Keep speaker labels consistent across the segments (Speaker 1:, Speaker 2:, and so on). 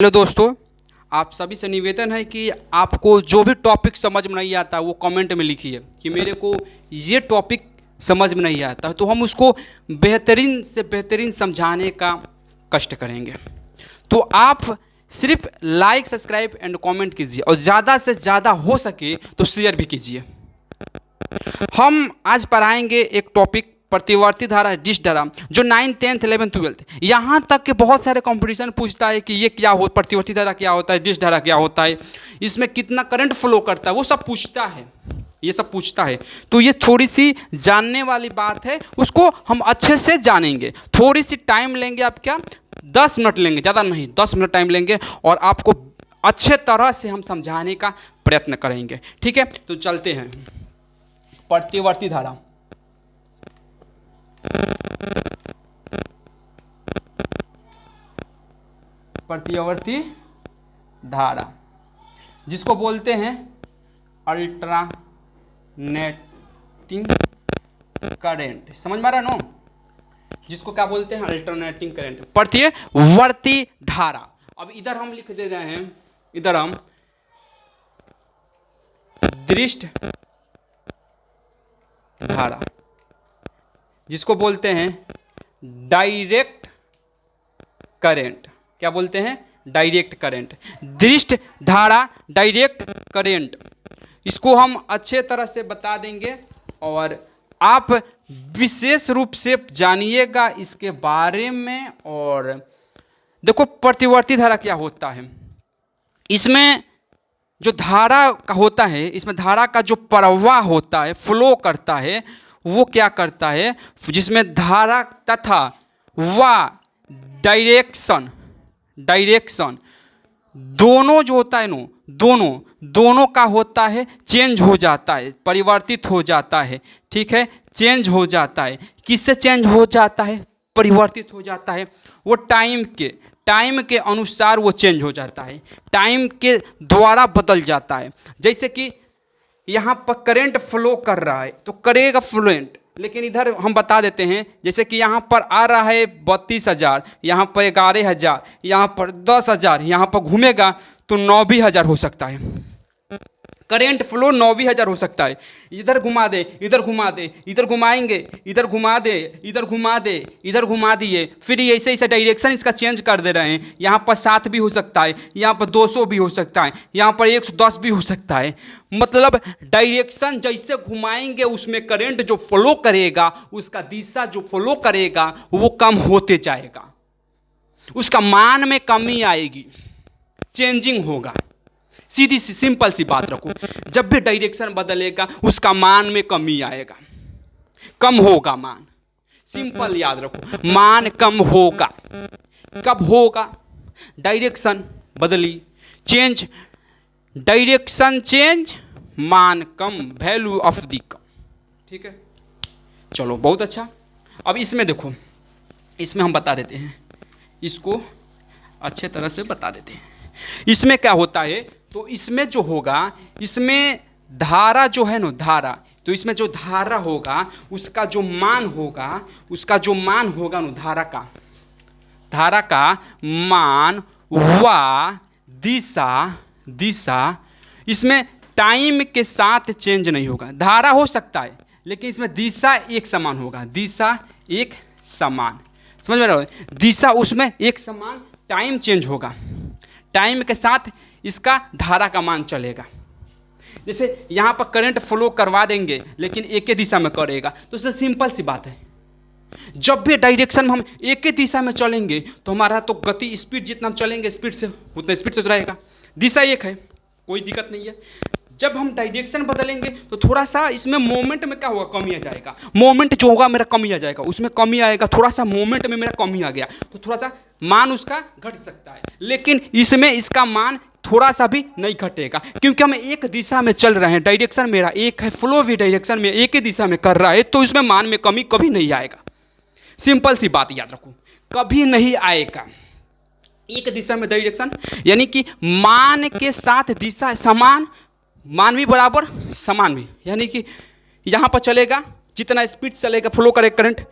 Speaker 1: Hello दोस्तों, आप सभी से निवेदन है कि आपको जो भी टॉपिक समझ में नहीं आता वो कमेंट में लिखिए कि मेरे को ये टॉपिक समझ में नहीं आता, तो हम उसको बेहतरीन से बेहतरीन समझाने का कष्ट करेंगे। तो आप सिर्फ लाइक, सब्सक्राइब एंड कमेंट कीजिए और ज़्यादा से ज़्यादा हो सके तो शेयर भी कीजिए। हम आज पढ़ाएंगे एक टॉपिक प्रतिवर्ती धारा, डिश धारा, जो 9th, 10th, 11th, 12th यहाँ तक के बहुत सारे कंपटीशन पूछता है कि ये क्या हो, प्रतिवर्ती धारा क्या होता है, डिश धारा क्या होता है, इसमें कितना करंट फ्लो करता है, वो सब पूछता है, ये सब पूछता है। तो ये थोड़ी सी जानने वाली बात है, उसको हम अच्छे से जानेंगे। थोड़ी सी टाइम लेंगे, आप क्या 10 मिनट लेंगे, ज़्यादा नहीं, 10 मिनट टाइम लेंगे और आपको अच्छे तरह से हम समझाने का प्रयत्न करेंगे। ठीक है, तो चलते हैं। प्रतिवर्ती धारा, प्रतिवर्ती धारा जिसको बोलते हैं अल्टरनेटिंग करंट, समझ में आ रहा है नो? जिसको क्या बोलते हैं? अल्टरनेटिंग करंट, प्रतिवर्ती धारा। अब इधर हम लिख दे रहे हैं, इधर हम दृष्ट धारा जिसको बोलते हैं डायरेक्ट करंट। क्या बोलते हैं? Direct current. दृष्ट धारा, डायरेक्ट करंट, इसको हम अच्छे तरह से बता देंगे और आप विशेष रूप से जानिएगा इसके बारे में। और देखो प्रतिवर्ती धारा क्या होता है, इसमें जो धारा का होता है, इसमें धारा का जो प्रवाह होता है, फ्लो करता है, वो क्या करता है, जिसमें धारा तथा व डायरेक्शन दोनों जो होता है नो, दोनों का होता है, चेंज हो जाता है, परिवर्तित हो जाता है। ठीक है, चेंज हो जाता है। किससे चेंज हो जाता है? परिवर्तित हो जाता है। वो टाइम के अनुसार वो चेंज हो जाता है, टाइम के द्वारा बदल जाता है। जैसे कि यहाँ पर करंट फ्लो कर रहा है तो करेगा फ्लुएंट, लेकिन इधर हम बता देते हैं, जैसे कि यहाँ पर आ रहा है 32,000, यहाँ पर 11,000, यहाँ पर 10,000, यहाँ पर घूमेगा तो 90,000 हो सकता है। करेंट फ्लो 90,000 हो सकता है। इधर घुमा दे, इधर घुमा दे, इधर घुमाएंगे, इधर घुमा दे, इधर घुमा दे, इधर घुमा दिए, फिर ऐसे ऐसे डायरेक्शन इसका चेंज कर दे रहे हैं। यहाँ पर 7 भी हो सकता है, यहाँ पर 200 भी हो सकता है, यहाँ पर 110 भी हो सकता है। मतलब डायरेक्शन जैसे घुमाएंगे उसमें करंट जो फ्लो करेगा, उसका दिशा जो फ्लो करेगा वो कम होते जाएगा, उसका मान में कमी आएगी, चेंजिंग होगा। सीधी सी सिंपल सी बात रखो, जब भी डायरेक्शन बदलेगा उसका मान में कमी आएगा, कम होगा मान। सिंपल याद रखो, मान कम होगा। कब होगा? डायरेक्शन बदली, चेंज, डायरेक्शन चेंज, मान कम, वैल्यू ऑफ दी कम। ठीक है, चलो बहुत अच्छा। अब इसमें देखो, इसमें हम बता देते हैं, इसको अच्छे तरह से बता देते हैं। इसमें क्या होता है, तो इसमें जो होगा, इसमें धारा जो है ना, धारा, तो इसमें जो धारा होगा उसका जो मान होगा, उसका जो मान होगा ना, धारा का मान व दिशा इसमें टाइम के साथ चेंज नहीं होगा। धारा हो सकता है लेकिन इसमें दिशा एक समान होगा, दिशा एक समान, समझ में रहे हो? दिशा उसमें एक समान, टाइम चेंज होगा, टाइम के साथ इसका धारा का मान चलेगा। जैसे यहाँ पर करंट फ्लो करवा देंगे लेकिन एक ही दिशा में करेगा, तो इससे सिंपल सी बात है, जब भी डायरेक्शन में हम एक ही दिशा में चलेंगे तो हमारा तो गति, स्पीड जितना हम चलेंगे स्पीड से उतना स्पीड से रहेगा, दिशा एक है, कोई दिक्कत नहीं है। जब हम डायरेक्शन बदलेंगे तो थोड़ा सा इसमें मोमेंट में क्या होगा, कमी आ जाएगा, मोमेंट जो होगा मेरा कमी आ जाएगा, उसमें कमी आएगा, थोड़ा सा मोमेंट में मेरा कमी आ गया तो थोड़ा सा मान उसका घट सकता है। लेकिन इसमें इसका मान थोड़ा सा भी नहीं घटेगा, क्योंकि हम एक दिशा में चल रहे हैं, डायरेक्शन मेरा एक है, फ्लो भी डायरेक्शन में एक ही दिशा में कर रहा है, तो इसमें मान में कमी कभी नहीं आएगा। सिंपल सी बात याद रखो, कभी नहीं आएगा। एक दिशा में डायरेक्शन यानी कि मान के साथ दिशा समान, मान भी बराबर, समान भी, यानी कि यहाँ पर चलेगा, जितना स्पीड चलेगा फ्लो करेगा करंट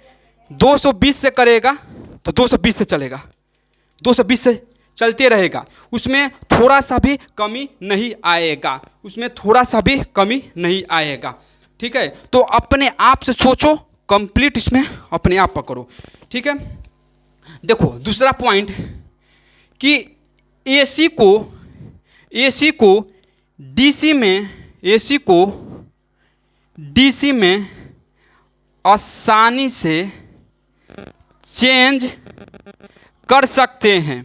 Speaker 1: 220 से करेगा तो 220 से चलेगा, 220 से चलते रहेगा, उसमें थोड़ा सा भी कमी नहीं आएगा, उसमें थोड़ा सा भी कमी नहीं आएगा। ठीक है, तो अपने आप से सोचो, कंप्लीट इसमें अपने आप पकड़ो। ठीक है, देखो दूसरा पॉइंट कि एसी को डीसी में आसानी से चेंज कर सकते हैं।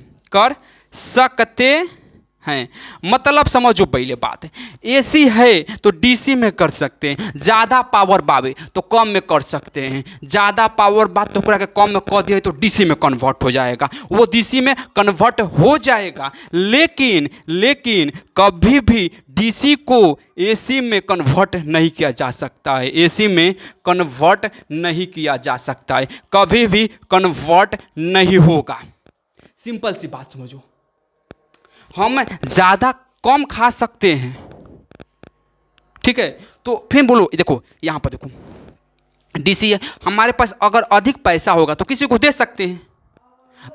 Speaker 1: मतलब समझो, पहले बात है, एसी है तो डीसी में कर सकते हैं, ज़्यादा पावर बावे तो कम में कर सकते हैं, ज़्यादा पावर बात तो के कम में कर दिया तो डीसी में कन्वर्ट हो जाएगा, वो डीसी में कन्वर्ट हो जाएगा। लेकिन कभी भी डीसी को एसी में कन्वर्ट नहीं किया जा सकता है, एसी में कन्वर्ट नहीं किया जा सकता है, कभी भी कन्वर्ट नहीं होगा। सिंपल सी बात समझो, हम ज़्यादा कम खा सकते हैं। ठीक है, तो फिर बोलो, देखो यहाँ पर देखो, डीसी है, हमारे पास अगर अधिक पैसा होगा तो किसी को दे सकते हैं,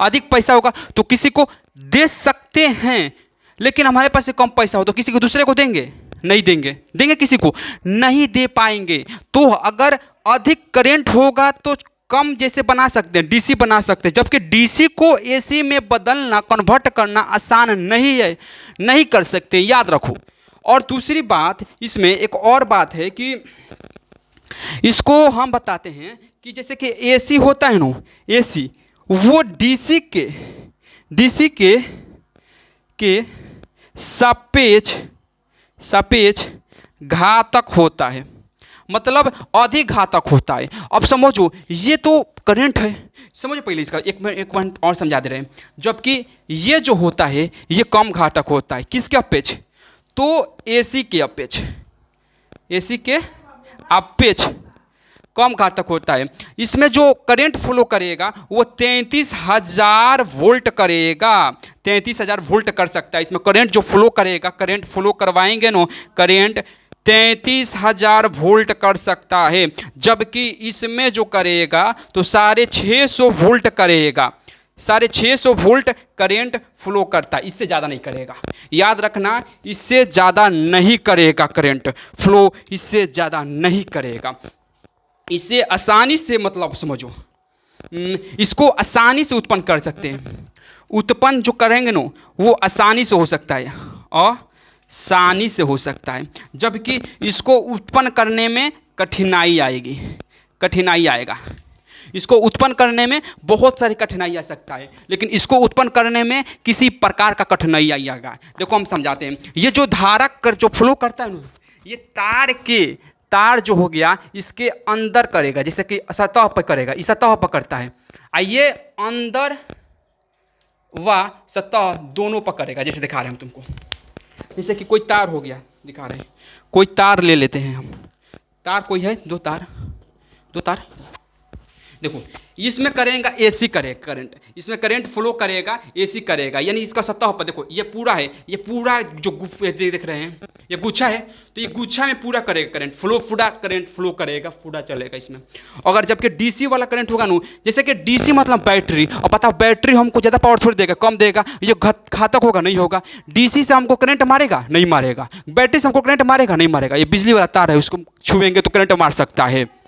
Speaker 1: अधिक पैसा होगा तो किसी को दे सकते हैं, लेकिन हमारे पास से कम पैसा हो तो किसी को दूसरे को देंगे? नहीं देंगे। देंगे किसी को? नहीं दे पाएंगे। तो अगर अधिक करंट होगा तो कम जैसे बना सकते हैं, डीसी बना सकते हैं, जबकि डीसी को एसी में बदलना, कन्वर्ट करना आसान नहीं है, नहीं कर सकते, याद रखो। और दूसरी बात, इसमें एक और बात है कि इसको हम बताते हैं कि जैसे कि एसी होता है ना, एसी वो डीसी के सापेक्ष घातक होता है, मतलब अधिक घातक होता है। अब समझो, ये तो करंट है, समझो पहले इसका एक पॉइंट और समझा दे रहे हैं। जबकि ये जो होता है ये कम घातक होता है, किसके अपेक्ष? तो एसी के अपेक्ष कम घातक होता है। इसमें जो करंट फ्लो करेगा वो 33,000 वोल्ट करेगा, 33,000 वोल्ट कर सकता है। इसमें करंट जो फ्लो करेगा, करंट फ्लो करवाएंगे नो, करंट 33,000 वोल्ट कर सकता है। जबकि इसमें जो करेगा तो 650 वोल्ट करेगा, 650 वोल्ट करंट फ्लो करता है, इससे ज़्यादा नहीं करेगा। याद रखना, इससे ज़्यादा नहीं करेगा करंट फ्लो, इससे ज़्यादा नहीं करेगा। इसे आसानी से, मतलब समझो, इसको आसानी से उत्पन्न कर सकते हैं। उत्पन्न जो करेंगे ना वो आसानी से हो सकता है, आसानी से हो सकता है, जबकि इसको उत्पन्न करने में कठिनाई आएगा। इसको उत्पन्न करने में बहुत सारी कठिनाई आ सकता है, लेकिन इसको उत्पन्न करने में किसी प्रकार का कठिनाई आएगा। देखो हम समझाते हैं। ये जो धारक कर जो फ्लो करता है ना, ये तार जो हो गया इसके अंदर करेगा, जैसे कि सतह पर करेगा, इस सतह पर करता है, ये अंदर व सतह दोनों पर करेगा। जैसे दिखा रहे हैं हम तुमको, जैसे कि कोई तार हो गया, दिखा रहे हैं, कोई तार ले लेते हैं हम, तार कोई है, दो तार, देखो इसमें करेगा एसी करेगा करंट, इसमें करंट फ्लो करेगा, एसी करेगा, यानी इसका सतह पर देखो ये पूरा है, ये पूरा जो देख रहे हैं ये गुच्छा है, तो ये गुच्छा में पूरा करेगा करंट फ्लो, पूरा करंट फ्लो करेगा, पूरा चलेगा इसमें। अगर जबकि डीसी वाला करंट होगा ना, जैसे कि डीसी मतलब बैटरी, और पता बैटरी हमको ज़्यादा पावर थोड़ी देगा, कम देगा, ये घातक होगा? नहीं होगा। डीसी से हमको करंट मारेगा? नहीं मारेगा। बैटरी से हमको करंट मारेगा? नहीं मारेगा। ये बिजली वाला तार है, उसको छुएंगे तो करंट मार सकता है।